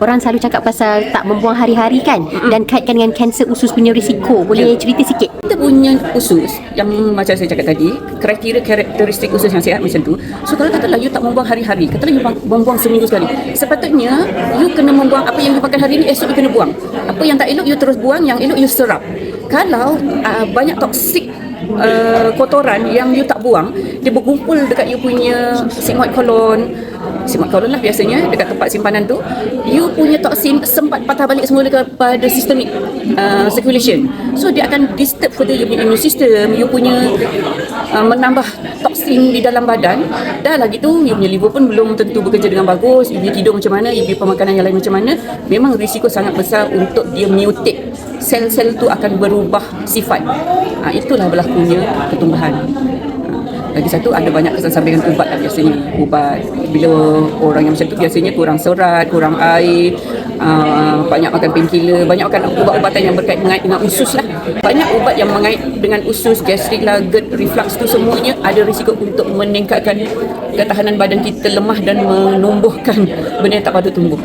Orang selalu cakap pasal tak membuang hari-hari kan, dan kaitkan dengan kanser usus punya risiko. Boleh cerita sikit? Kita punya usus yang macam saya cakap tadi, kriteria karakteristik usus yang sihat macam tu. So kalau katalah you tak membuang hari-hari, katalah you membuang seminggu sekali, sepatutnya you kena membuang apa yang you pakai hari ni, esok you kena buang. Apa yang tak elok you terus buang, yang elok you serap. Kalau banyak toksik kotoran yang you tak buang, dia berkumpul dekat you punya sigmoid colon lah biasanya, dekat tempat simpanan tu, you punya toksin sempat patah balik semula kepada systemic circulation. So dia akan disturb further you punya immune system, you punya menambah toksin di dalam badan. Dah lagi tu you punya liver pun belum tentu bekerja dengan bagus, you punya tidur macam mana, you punya pemakanan yang lain macam mana. Memang risiko sangat besar untuk dia mutate, sel-sel tu akan berubah sifat. Itulah berlakunya pertumbuhan. Lagi satu, ada banyak kesan sampingan ubat lah biasanya. Ubat, bila orang yang macam tu biasanya kurang serat, kurang air, banyak makan painkiller, banyak makan ubat-ubatan yang berkait dengan usus lah. Banyak ubat yang mengait dengan usus, gastrik lah, GERD, reflux tu semuanya ada risiko untuk meningkatkan ketahanan badan kita lemah dan menumbuhkan benda yang tak patut tumbuh.